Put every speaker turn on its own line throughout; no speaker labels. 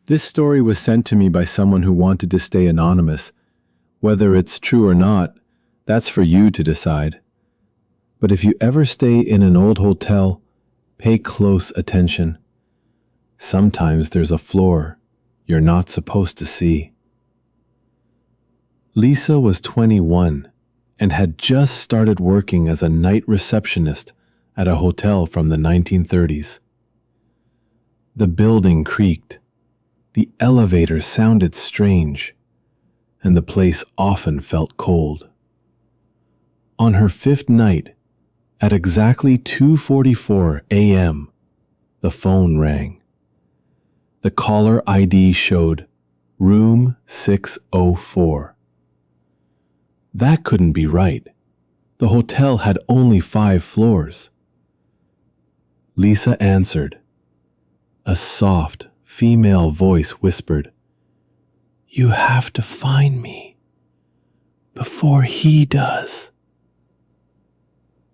This story was sent to me by someone who wanted to stay anonymous. Whether it's true or not, that's for you to decide. But if you ever stay in an old hotel, pay close attention. Sometimes there's a floor you're not supposed to see. Lisa was 21 and had just started working as a night receptionist at a hotel from the 1930s. The building creaked, the elevator sounded strange, and the place often felt cold. On her fifth night, at exactly 2:44 a.m., the phone rang. The caller ID showed room 604. That couldn't be right. The hotel had only 5 floors. Lisa answered. A soft, female voice whispered, "You have to find me before he does."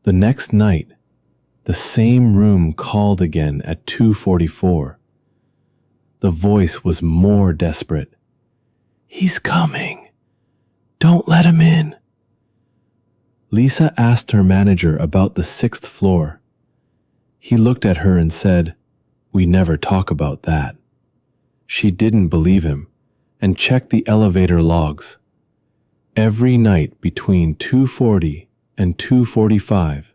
The next night, the same room called again at 2:44. The voice was more desperate. "He's coming. Don't let him in." Lisa asked her manager about the 6th floor. He looked at her and said, "We never talk about that." She didn't believe him and checked the elevator logs. Every night between 2:40 and 2:45,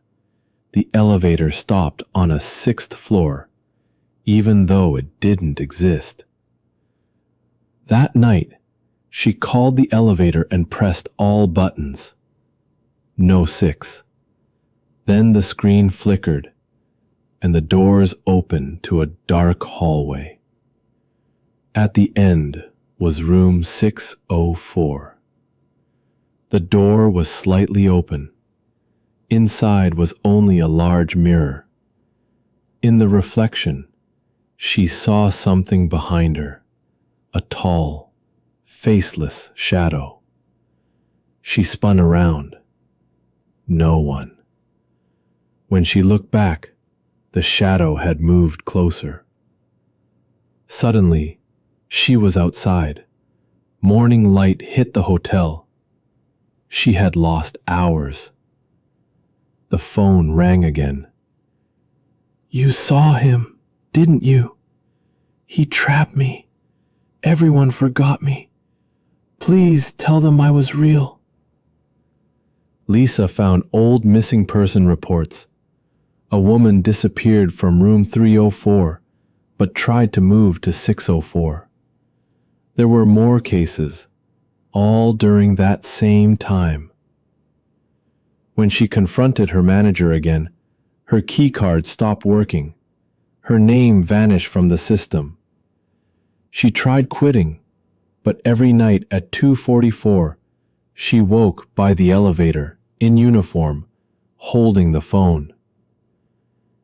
the elevator stopped on a 6th floor, even though it didn't exist. That night, she called the elevator and pressed all buttons. No 6. Then the screen flickered, and the doors opened to a dark hallway. At the end was room 604. The door was slightly open. Inside was only a large mirror. In the reflection, she saw something behind her, a tall, faceless shadow. She spun around. No one. When she looked back, the shadow had moved closer. Suddenly, she was outside. Morning light hit the hotel. She had lost hours. The phone rang again. "You saw him, didn't you? He trapped me. Everyone forgot me. Please tell them I was real." Lisa found old missing person reports. A woman disappeared from room 304, but tried to move to 604. There were more cases, all during that same time. When she confronted her manager again, her keycard stopped working. Her name vanished from the system. She tried quitting, but every night at 2:44, she woke by the elevator, in uniform, holding the phone.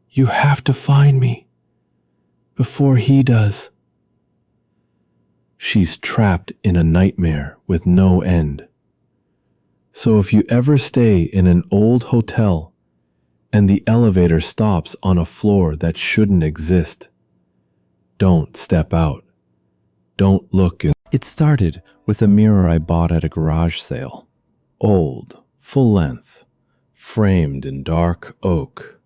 "You have to find me before he does." She's trapped in a nightmare with no end. So if you ever stay in an old hotel and the elevator stops on a floor that shouldn't exist, don't step out. Don't look in. It started with a mirror I bought at a garage sale. Old, full length, framed in dark oak.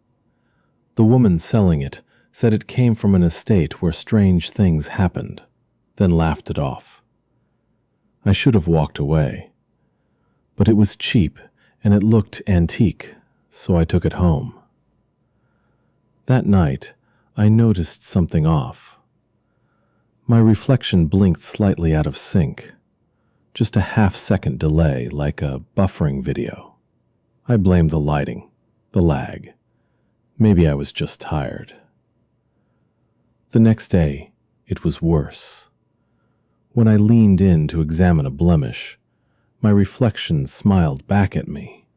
The woman selling it said it came from an estate where strange things happened, then laughed it off. I should have walked away, but it was cheap and it looked antique, so I took it home. That night, I noticed something off. My reflection blinked slightly out of sync, just a half-second delay like a buffering video. I blamed the lighting, the lag. Maybe I was just tired. The next day, it was worse. When I leaned in to examine a blemish, my reflection smiled back at me.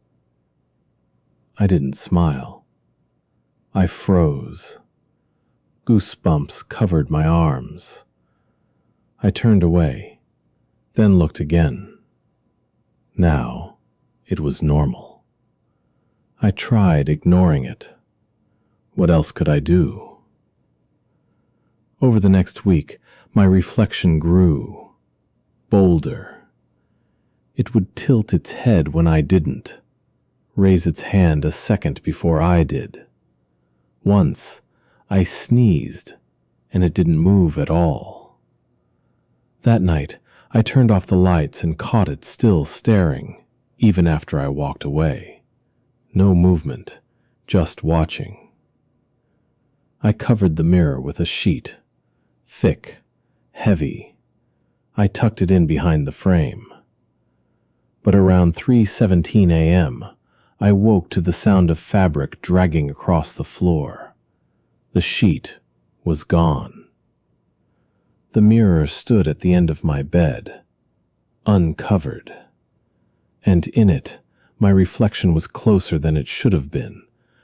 I didn't smile. I froze. Goosebumps covered my arms. I turned away, then looked again. Now, it was normal. I tried ignoring it. What else could I do? Over the next week, My reflection grew, bolder. It would tilt its head when I didn't, raise its hand a second before I did. Once, I sneezed, and it didn't move at all. That night, I turned off the lights and caught it still staring, even after I walked away. No movement, just watching. I covered the mirror with a sheet, thick, heavy. I tucked it in behind the frame. But around 3:17 a.m., I woke to the sound of fabric dragging across the floor. The sheet was gone. The mirror stood at the end of my bed, uncovered. And in it, my reflection was closer than it should have been,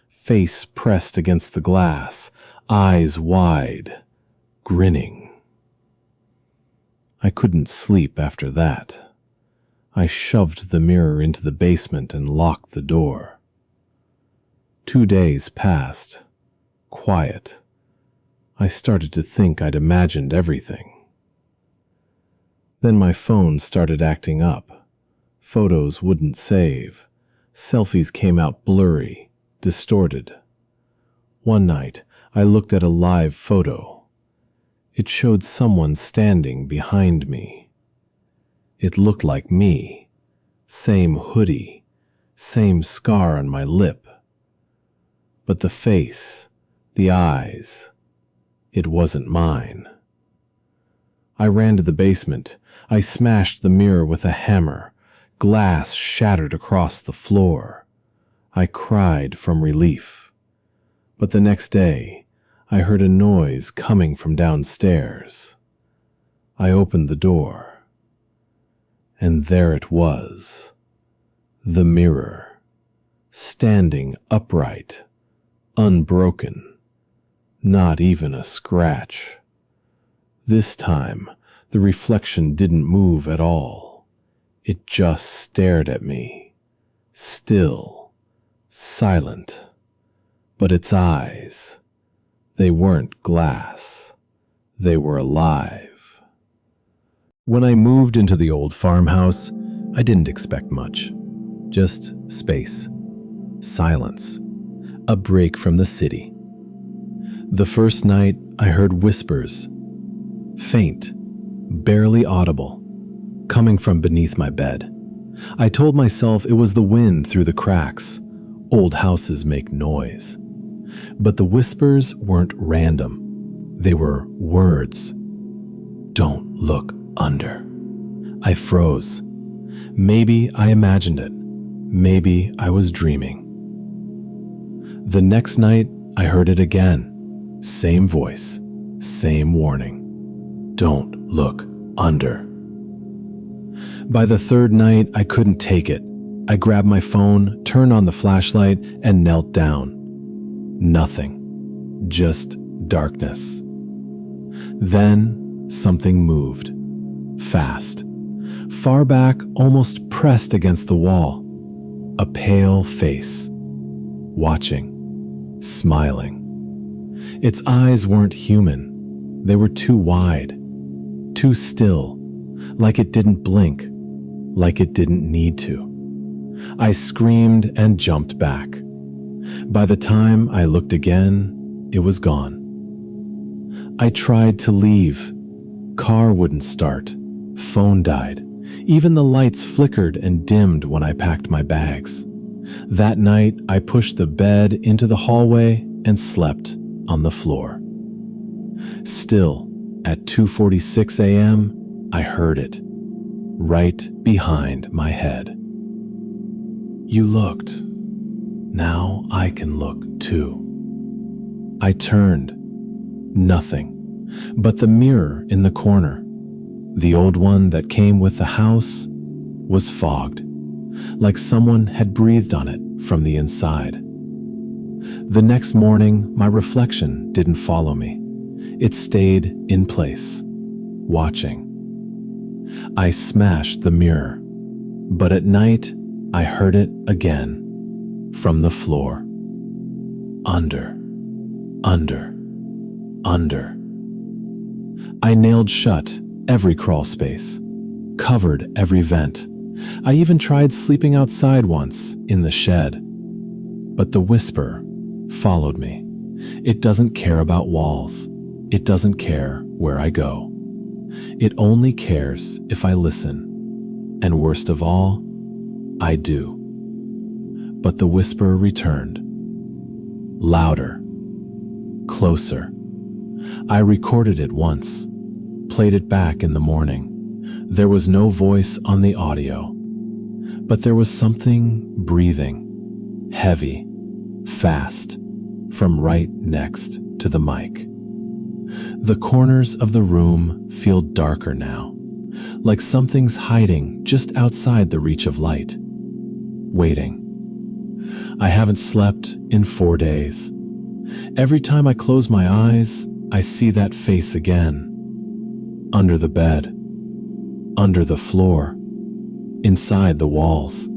face pressed against the glass, eyes wide, grinning. I couldn't sleep after that. I shoved the mirror into the basement and locked the door. 2 days passed, quiet. I started to think I'd imagined everything. Then my phone started acting up. Photos wouldn't save. Selfies came out blurry, distorted. One night, I looked at a live photo. It showed someone standing behind me. It looked like me. Same hoodie, same scar on my lip. But the face, the eyes, it wasn't mine. I ran to the basement. I smashed the mirror with a hammer. Glass shattered across the floor. I cried from relief. But the next day, I heard a noise coming from downstairs. I opened the door. And there it was, the mirror, standing upright, unbroken, not even a scratch. This time, the reflection didn't move at all. It just stared at me, still, silent. But its eyes, they weren't glass. They were alive. When I moved into the old farmhouse, I didn't expect much. Just space, silence, a break from the city. The first night, I heard whispers, faint, barely audible, coming from beneath my bed. I told myself it was the wind through the cracks. Old houses make noise. But the whispers weren't random. They were words. Don't look under. I froze. Maybe I imagined it. Maybe I was dreaming. The next night, I heard it again. Same voice, same warning. Don't look under. By the third night, I couldn't take it. I grabbed my phone, turned on the flashlight, and knelt down. Nothing. Just darkness. Then something moved. Fast. Far back, almost pressed against the wall. A pale face. Watching. Smiling. Its eyes weren't human. They were too wide. Too still. Like it didn't blink. Like it didn't need to. I screamed and jumped back. By the time I looked again, it was gone. I tried to leave. Car wouldn't start. Phone died. Even the lights flickered and dimmed when I packed my bags. That night, I pushed the bed into the hallway and slept on the floor. Still, at 2:46 a.m., I heard it, right behind my head. You looked. Now I can look too. I turned. Nothing. But the mirror in the corner, the old one that came with the house, was fogged, like someone had breathed on it from the inside. The next morning, my reflection didn't follow me. It stayed in place, watching. I smashed the mirror, but at night, I heard it again, from the floor. Under, under, under. I nailed shut every crawl space, covered every vent. I even tried sleeping outside once in the shed. But the whisper followed me. It doesn't care about walls. It doesn't care where I go. It only cares if I listen. And worst of all, I do. But the whisper returned. Louder. Closer. I recorded it once, played it back in the morning. There was no voice on the audio, but there was something breathing, heavy, fast, from right next to the mic. The corners of the room feel darker now, like something's hiding just outside the reach of light, waiting. I haven't slept in 4 days. Every time I close my eyes, I see that face again. Under the bed, under the floor, inside the walls.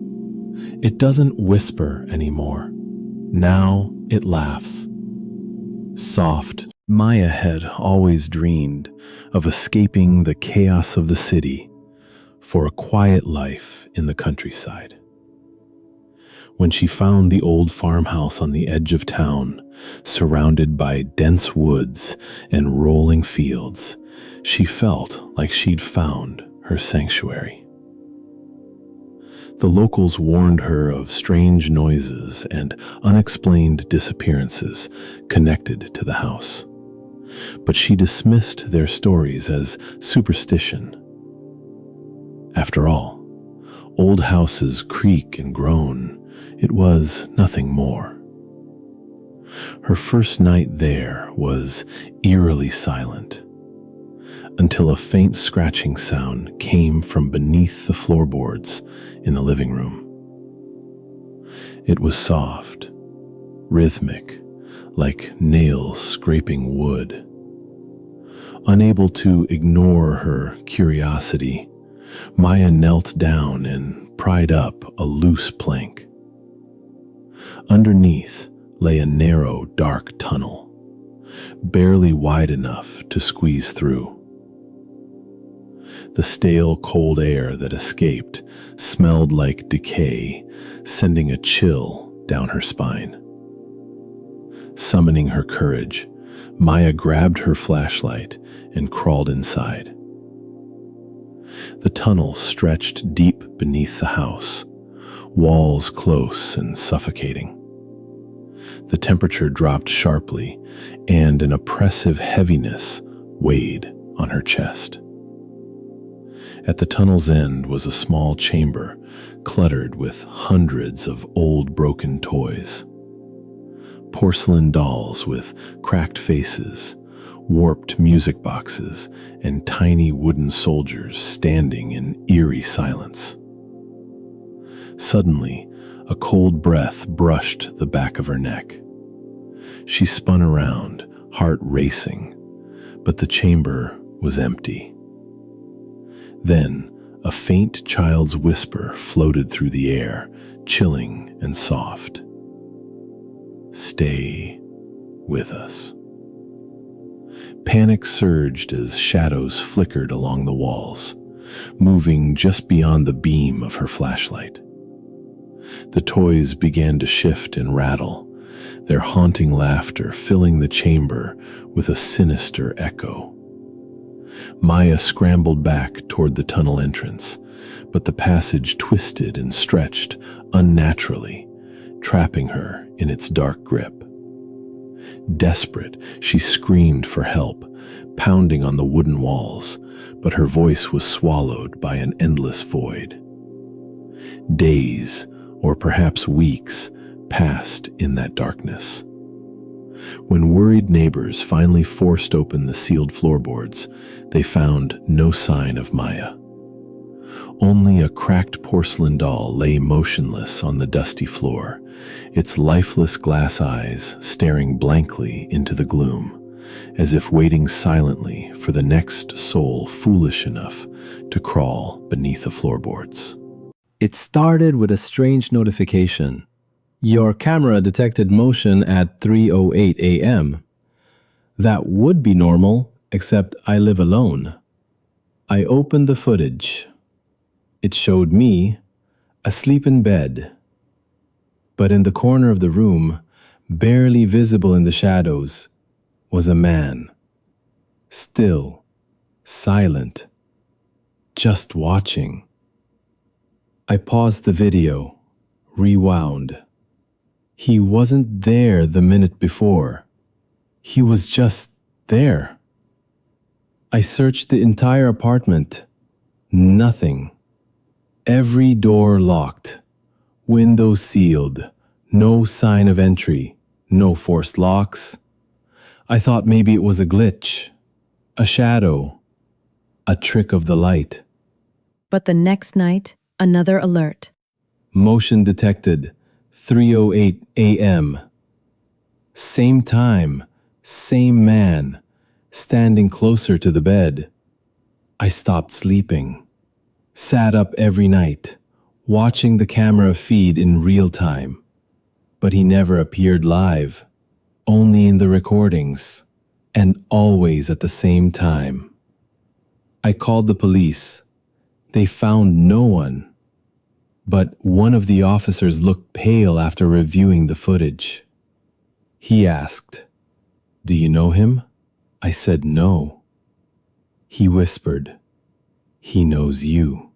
It doesn't whisper anymore. Now it laughs. Soft. Maya had always dreamed of escaping the chaos of the city for a quiet life in the countryside. When she found the old farmhouse on the edge of town, surrounded by dense woods and rolling fields, she felt like she'd found her sanctuary. The locals warned her of strange noises and unexplained disappearances connected to the house, but she dismissed their stories as superstition. After all, old houses creak and groan. It was nothing more. Her first night there was eerily silent, until a faint scratching sound came from beneath the floorboards in the living room. It was soft, rhythmic, like nails scraping wood. Unable to ignore her curiosity, Maya knelt down and pried up a loose plank. Underneath lay a narrow, dark tunnel, barely wide enough to squeeze through. The stale, cold air that escaped smelled like decay, sending a chill down her spine. Summoning her courage, Maya grabbed her flashlight and crawled inside. The tunnel stretched deep beneath the house, walls close and suffocating. The temperature dropped sharply, and an oppressive heaviness weighed on her chest. At the tunnel's end was a small chamber cluttered with hundreds of old broken toys. Porcelain dolls with cracked faces, warped music boxes, and tiny wooden soldiers standing in eerie silence. Suddenly, a cold breath brushed the back of her neck. She spun around, heart racing, but the chamber was empty. Then, a faint child's whisper floated through the air, chilling and soft. "Stay with us." Panic surged as shadows flickered along the walls, moving just beyond the beam of her flashlight. The toys began to shift and rattle, their haunting laughter filling the chamber with a sinister echo. Maya scrambled back toward the tunnel entrance, but the passage twisted and stretched unnaturally, trapping her in its dark grip. Desperate, she screamed for help, pounding on the wooden walls, but her voice was swallowed by an endless void. Days, or perhaps weeks, passed in that darkness. When worried neighbors finally forced open the sealed floorboards, they found no sign of Maya. Only a cracked porcelain doll lay motionless on the dusty floor, its lifeless glass eyes staring blankly into the gloom, as if waiting silently for the next soul foolish enough to crawl beneath the floorboards.
It started with a strange notification. Your camera detected motion at 3:08 a.m. That would be normal, except I live alone. I opened the footage. It showed me asleep in bed, but in the corner of the room, barely visible in the shadows, was a man. Still, silent, just watching. I paused the video, rewound. He wasn't there the minute before. He was just there. I searched the entire apartment. Nothing. Every door locked, windows sealed, no sign of entry, no forced locks. I thought maybe it was a glitch, a shadow, a trick of the light.
But the next night, another alert.
Motion detected, 3:08 a.m. Same time, same man, standing closer to the bed. I stopped sleeping, sat up every night, watching the camera feed in real time. But he never appeared live, only in the recordings, and always at the same time. I called the police. They found no one. But one of the officers looked pale after reviewing the footage. He asked, "Do you know him?" I said no. He whispered, "He knows you."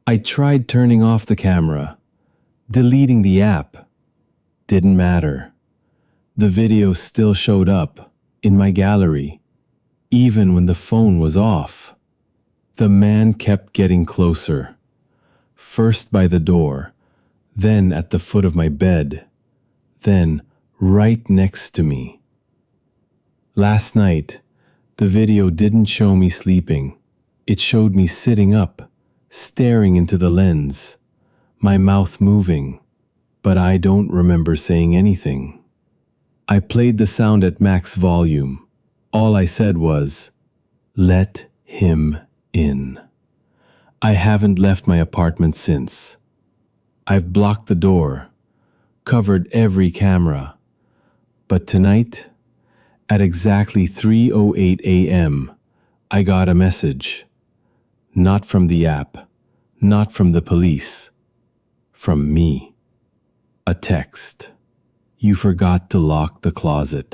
I tried turning off the camera, deleting the app. Didn't matter. The video still showed up in my gallery, even when the phone was off. The man kept getting closer, first by the door, then at the foot of my bed, then right next to me. Last night, the video didn't show me sleeping. It showed me sitting up, staring into the lens, my mouth moving, but I don't remember saying anything. I played the sound at max volume. All I said was, "Let him in." I haven't left my apartment since. I've blocked the door, covered every camera. But tonight, at exactly 3:08 a.m., I got a message. Not from the app, not from the police, from me. A text. "You forgot to lock the closet."